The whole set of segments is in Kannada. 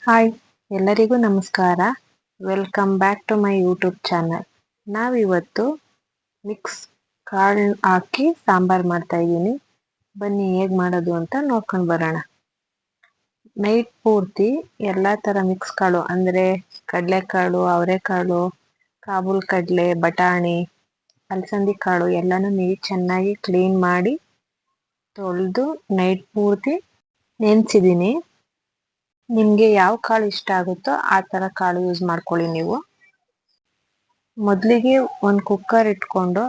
ಹಾಯ್, ಎಲ್ಲರಿಗೂ ನಮಸ್ಕಾರ. Welcome back to my YouTube channel. ನಾವಿವತ್ತು ಮಿಕ್ಸ್ ಕಾಳು ಹಾಕಿ ಸಾಂಬಾರು ಮಾಡ್ತಾ ಇದ್ದೀನಿ. ಬನ್ನಿ ಹೇಗೆ ಮಾಡೋದು ಅಂತ ನೋಡ್ಕೊಂಡು ಬರೋಣ. ನೈಟ್ ಪೂರ್ತಿ ಎಲ್ಲ ಥರ ಮಿಕ್ಸ್ ಕಾಳು ಅಂದರೆ ಕಡಲೆಕಾಳು, ಅವರೆಕಾಳು, ಕಾಬೂಲ್ ಕಡಲೆ, ಬಟಾಣಿ, ಅಲಸಂದಿ ಕಾಳು ಎಲ್ಲನೂ ನೀರು ಚೆನ್ನಾಗಿ ಕ್ಲೀನ್ ಮಾಡಿ ತೊಳೆದು ನೈಟ್ ಪೂರ್ತಿ ನೆನೆಸಿದ್ದೀನಿ. ನಿಮಗೆ ಯಾವ ಕಾಳು ಇಷ್ಟ ಆಗುತ್ತೋ ಆ ಥರ ಕಾಳು ಯೂಸ್ ಮಾಡ್ಕೊಳ್ಳಿ. ನೀವು ಮೊದಲಿಗೆ ಒಂದು ಕುಕ್ಕರ್ ಇಟ್ಕೊಂಡು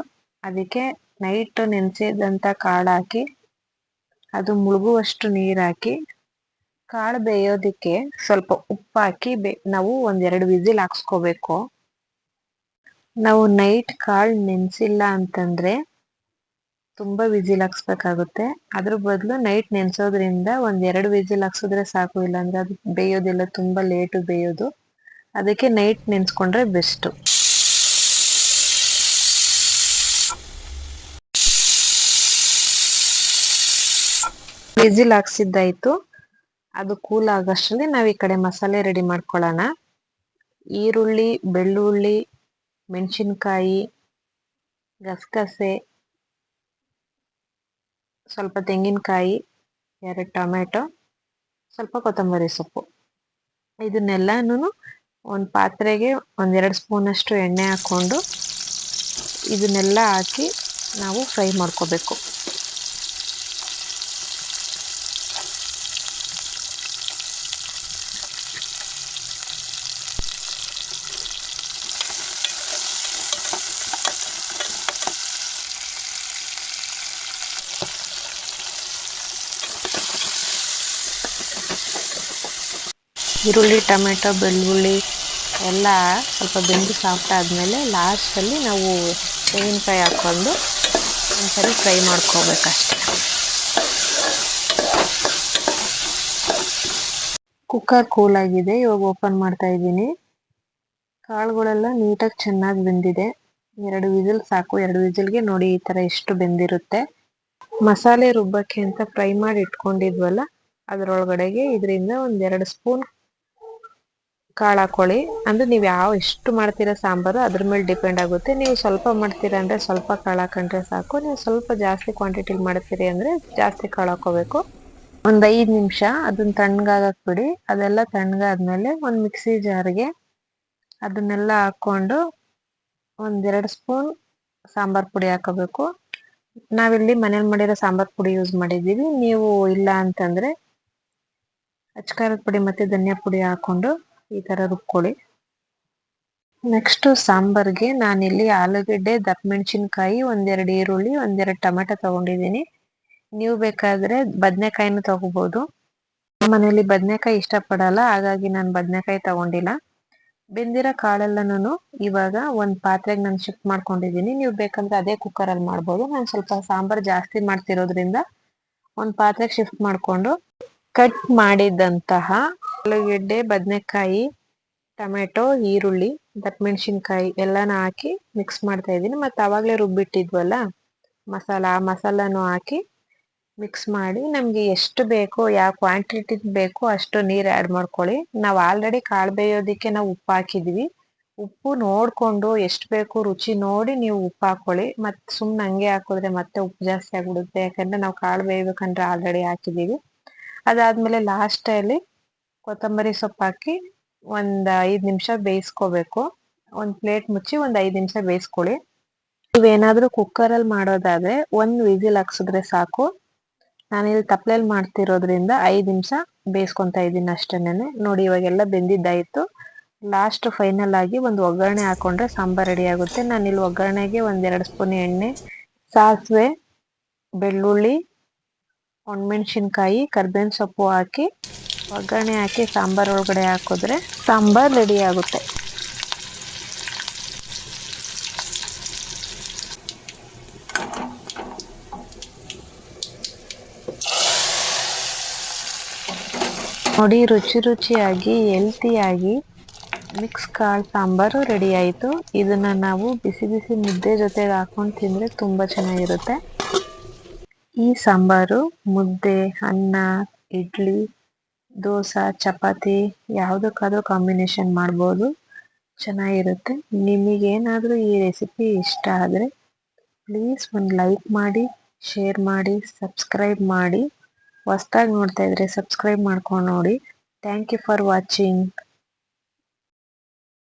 ಅದಕ್ಕೆ ನೈಟ್ ನೆನೆಸಿದಂಥ ಕಾಳು ಹಾಕಿ ಅದು ಮುಳುಗುವಷ್ಟು ನೀರು ಹಾಕಿ ಕಾಳು ಬೇಯೋದಕ್ಕೆ ಸ್ವಲ್ಪ ಉಪ್ಪು ಹಾಕಿ ನಾವು ಒಂದೆರಡು ವಿಸಿಲ್ ಹಾಕ್ಸ್ಕೋಬೇಕು. ನಾವು ನೈಟ್ ಕಾಳು ನೆನೆಸಿಲ್ಲ ಅಂತಂದರೆ ತುಂಬ ವಿಸಿಲ್ ಹಾಕ್ಸ್ಬೇಕಾಗುತ್ತೆ. ಅದ್ರ ಬದಲು ನೈಟ್ ನೆನೆಸೋದ್ರಿಂದ ಒಂದೆರಡು ವಿಸಿಲ್ ಹಾಕ್ಸಿದ್ರೆ ಸಾಕು, ಇಲ್ಲಾಂದರೆ ಅದು ಬೇಯೋದಿಲ್ಲ, ತುಂಬ ಲೇಟು ಬೇಯೋದು. ಅದಕ್ಕೆ ನೈಟ್ ನೆನೆಸ್ಕೊಂಡ್ರೆ ಬೆಸ್ಟು. ವಿಸಿಲ್ ಹಾಕ್ಸಿದ್ದಾಯಿತು. ಅದು ಕೂಲ್ ಆಗೋಷ್ಟರಲ್ಲಿ ನಾವು ಈ ಕಡೆ ಮಸಾಲೆ ರೆಡಿ ಮಾಡ್ಕೊಳ್ಳೋಣ. ಈರುಳ್ಳಿ, ಬೆಳ್ಳುಳ್ಳಿ, ಮೆಣಸಿನ್ಕಾಯಿ, ಗಸಗಸೆ, ಸ್ವಲ್ಪ ತೆಂಗಿನಕಾಯಿ, 2 ಟೊಮೆಟೊ, ಸ್ವಲ್ಪ ಕೊತ್ತಂಬರಿ ಸೊಪ್ಪು, ಇದನ್ನೆಲ್ಲನೂ ಒಂದು ಪಾತ್ರೆಗೆ 1-2 ಸ್ಪೂನಷ್ಟು ಎಣ್ಣೆ ಹಾಕ್ಕೊಂಡು ಇದನ್ನೆಲ್ಲ ಹಾಕಿ ನಾವು ಫ್ರೈ ಮಾಡ್ಕೋಬೇಕು. ಈರುಳ್ಳಿ, ಟೊಮೆಟೊ, ಬೆಳ್ಳುಳ್ಳಿ ಎಲ್ಲ ಸ್ವಲ್ಪ ಬೆಂದು ಸಾಫ್ಟ್ ಆದಮೇಲೆ ಲಾಸ್ಟಲ್ಲಿ ನಾವು ತೆಂಗಿನಕಾಯಿ ಹಾಕ್ಕೊಂಡು ಒಂದ್ಸರಿ ಫ್ರೈ ಮಾಡ್ಕೋಬೇಕಷ್ಟೆ. ಕುಕ್ಕರ್ ಕೂಲಾಗಿದೆ. ಇವಾಗ ಓಪನ್ ಮಾಡ್ತಾ ಇದ್ದೀನಿ. ಕಾಳುಗಳೆಲ್ಲ ನೀಟಾಗಿ ಚೆನ್ನಾಗಿ ಬೆಂದಿದೆ. 2 ವಿಸಿಲ್ ಸಾಕು. 2 ವಿಸಿಲ್ಗೆ ನೋಡಿ ಈ ಥರ ಎಷ್ಟು ಬೆಂದಿರುತ್ತೆ. ಮಸಾಲೆ ರುಬ್ಬಕ್ಕೆ ಅಂತ ಫ್ರೈ ಮಾಡಿ ಇಟ್ಕೊಂಡಿದ್ವಲ್ಲ, ಅದರೊಳಗಡೆಗೆ ಇದರಿಂದ 1-2 ಸ್ಪೂನ್ ಕಾಳು ಹಾಕೊಳ್ಳಿ. ಅಂದರೆ ನೀವು ಎಷ್ಟು ಮಾಡ್ತೀರಾ ಸಾಂಬಾರು ಅದ್ರ ಮೇಲೆ ಡಿಪೆಂಡ್ ಆಗುತ್ತೆ. ನೀವು ಸ್ವಲ್ಪ ಮಾಡ್ತೀರಾ ಅಂದರೆ ಸ್ವಲ್ಪ ಕಾಳು ಹಾಕೊಂಡ್ರೆ ಸಾಕು. ನೀವು ಸ್ವಲ್ಪ ಜಾಸ್ತಿ ಕ್ವಾಂಟಿಟಿಲಿ ಮಾಡ್ತೀರಿ ಅಂದರೆ ಜಾಸ್ತಿ ಕಾಳು ಹಾಕೋಬೇಕು. ಒಂದು 5 ನಿಮಿಷ ಅದನ್ನು ತಣ್ಣಗಾಗಕ್ಕೆ ಬಿಡಿ. ಅದೆಲ್ಲ ತಣ್ಣಗಾದ್ಮೇಲೆ ಒಂದು ಮಿಕ್ಸಿ ಜಾರ್ಗೆ ಅದನ್ನೆಲ್ಲ ಹಾಕ್ಕೊಂಡು 1-2 ಸ್ಪೂನ್ ಸಾಂಬಾರು ಪುಡಿ ಹಾಕೋಬೇಕು. ನಾವಿಲ್ಲಿ ಮನೇಲಿ ಮಾಡಿರೋ ಸಾಂಬಾರು ಪುಡಿ ಯೂಸ್ ಮಾಡಿದ್ದೀವಿ. ನೀವು ಇಲ್ಲ ಅಂತಂದರೆ ಅಚ್ಕಾರದ ಪುಡಿ ಮತ್ತು ಧನಿಯಾ ಪುಡಿ ಹಾಕ್ಕೊಂಡು ಈ ಥರ ರುಬ್ಕೊಳ್ಳಿ. ನೆಕ್ಸ್ಟು ಸಾಂಬಾರಿಗೆ ನಾನಿಲ್ಲಿ ಆಲೂಗೆಡ್ಡೆ, ದಪ್ಪಮೆಣಸಿನ್ಕಾಯಿ, 1-2 ಈರುಳ್ಳಿ, 1-2 ಟೊಮೆಟೊ ತೊಗೊಂಡಿದ್ದೀನಿ. ನೀವು ಬೇಕಾದರೆ ಬದನೆಕಾಯಿನೂ ತೊಗೋಬೋದು. ಮನೇಲಿ ಬದನೆಕಾಯಿ ಇಷ್ಟಪಡಲ್ಲ, ಹಾಗಾಗಿ ನಾನು ಬದನೆಕಾಯಿ ತೊಗೊಂಡಿಲ್ಲ. ಬೆಂದಿರೋ ಕಾಳೆಲ್ಲನೂ ಇವಾಗ ಒಂದು ಪಾತ್ರೆಗೆ ನಾನು ಶಿಫ್ಟ್ ಮಾಡ್ಕೊಂಡಿದ್ದೀನಿ. ನೀವು ಬೇಕಂದರೆ ಅದೇ ಕುಕ್ಕರಲ್ಲಿ ಮಾಡ್ಬೋದು. ನಾನು ಸ್ವಲ್ಪ ಸಾಂಬಾರು ಜಾಸ್ತಿ ಮಾಡ್ತಿರೋದ್ರಿಂದ ಒಂದು ಪಾತ್ರೆಗೆ ಶಿಫ್ಟ್ ಮಾಡಿಕೊಂಡು ಕಟ್ ಮಾಡಿದಂತಹ ಆಲೂಗೆಡ್ಡೆ, ಬದನೆಕಾಯಿ, ಟೊಮೆಟೊ, ಈರುಳ್ಳಿ, ದಪ್ಪಮೆಣಸಿನ್ಕಾಯಿ ಎಲ್ಲನ ಹಾಕಿ ಮಿಕ್ಸ್ ಮಾಡ್ತಾ ಇದ್ದೀನಿ. ಮತ್ತು ಆವಾಗಲೇ ರುಬ್ಬಿಟ್ಟಿದ್ವಲ್ಲ ಆ ಮಸಾಲನೂ ಹಾಕಿ ಮಿಕ್ಸ್ ಮಾಡಿ ನಮಗೆ ಎಷ್ಟು ಬೇಕೋ, ಯಾವ ಕ್ವಾಂಟಿಟಿ ಬೇಕೋ ಅಷ್ಟು ನೀರು ಆ್ಯಡ್ ಮಾಡ್ಕೊಳ್ಳಿ. ನಾವು ಆಲ್ರೆಡಿ ಕಾಳು ಬೇಯೋದಕ್ಕೆ ನಾವು ಉಪ್ಪು ಹಾಕಿದ್ವಿ. ಉಪ್ಪು ನೋಡಿಕೊಂಡು ಎಷ್ಟು ಬೇಕು ರುಚಿ ನೋಡಿ ನೀವು ಉಪ್ಪು ಹಾಕ್ಕೊಳ್ಳಿ. ಮತ್ತು ಸುಮ್ಮನೆ ಹಂಗೆ ಹಾಕಿದ್ರೆ ಮತ್ತೆ ಉಪ್ಪು ಜಾಸ್ತಿ ಆಗಿಬಿಡುತ್ತೆ, ಯಾಕಂದರೆ ನಾವು ಕಾಳು ಬೇಯಬೇಕಂದ್ರೆ ಆಲ್ರೆಡಿ ಹಾಕಿದ್ದೀವಿ. ಅದಾದಮೇಲೆ ಲಾಸ್ಟಲ್ಲಿ ಕೊತ್ತಂಬರಿ ಸೊಪ್ಪು ಹಾಕಿ ಒಂದು 5 ನಿಮಿಷ ಬೇಯಿಸ್ಕೋಬೇಕು. ಒಂದು ಪ್ಲೇಟ್ ಮುಚ್ಚಿ ಒಂದು 5 ನಿಮಿಷ ಬೇಯಿಸ್ಕೊಳ್ಳಿ. ನೀವೇನಾದರೂ ಕುಕ್ಕರಲ್ಲಿ ಮಾಡೋದಾದರೆ 1 ವಿಸಿಲ್ ಹಾಕ್ಸಿದ್ರೆ ಸಾಕು. ನಾನಿಲ್ಲಿ ತಪ್ಪಲೆಯಲ್ಲಿ ಮಾಡ್ತಿರೋದ್ರಿಂದ 5 ನಿಮಿಷ ಬೇಯಿಸ್ಕೊತಾ ಇದ್ದೀನಿ ಅಷ್ಟೇನೆ. ನೋಡಿ ಇವಾಗೆಲ್ಲ ಬೆಂದಿದ್ದಾಯಿತು. ಲಾಸ್ಟ್ ಫೈನಲ್ ಆಗಿ ಒಂದು ಒಗ್ಗರಣೆ ಹಾಕ್ಕೊಂಡ್ರೆ ಸಾಂಬಾರು ರೆಡಿ ಆಗುತ್ತೆ. ನಾನಿಲ್ಲಿ ಒಗ್ಗರಣೆಗೆ 1-2 ಸ್ಪೂನ್ ಎಣ್ಣೆ, ಸಾಸಿವೆ, ಬೆಳ್ಳುಳ್ಳಿ, ಒಣಮೆಣಸಿನ್ಕಾಯಿ, ಕರ್ಬೇವಿನ ಸೊಪ್ಪು ಹಾಕಿ ಒಗ್ಗರಣೆ ಹಾಕಿ ಸಾಂಬಾರು ಒಳಗಡೆ ಹಾಕಿದ್ರೆ ಸಾಂಬಾರು ರೆಡಿ ಆಗುತ್ತೆ. ನೋಡಿ ರುಚಿಯಾಗಿ ಹೆಲ್ತಿಯಾಗಿ ಮಿಕ್ಸ್ ಕಾಳು ಸಾಂಬಾರು ರೆಡಿ ಆಯಿತು. ಇದನ್ನು ನಾವು ಬಿಸಿ ಬಿಸಿ ಮುದ್ದೆ ಜೊತೆಗೆ ಹಾಕ್ಕೊಂಡು ತಿಂದರೆ ತುಂಬ ಚೆನ್ನಾಗಿರುತ್ತೆ. ಈ ಸಾಂಬಾರು ಮುದ್ದೆ, ಅನ್ನ, ಇಡ್ಲಿ ದೋಸೆ ಚಪಾತಿ ಯಾವುದಕ್ಕಾದ್ರೂ ಕಾಂಬಿನೇಷನ್ ಮಾಡ್ಬೋದು, ಚೆನ್ನಾಗಿರುತ್ತೆ. ನಿಮಗೇನಾದರೂ ಈ ರೆಸಿಪಿ ಇಷ್ಟ ಆದರೆ ಪ್ಲೀಸ್ ಒಂದು ಲೈಕ್ ಮಾಡಿ, ಶೇರ್ ಮಾಡಿ, ಸಬ್ಸ್ಕ್ರೈಬ್ ಮಾಡಿ. ಹೊಸ್ದಾಗಿ ನೋಡ್ತಾ ಇದ್ರೆ ಸಬ್ಸ್ಕ್ರೈಬ್ ಮಾಡ್ಕೊಂಡು ನೋಡಿ. Thank you for watching.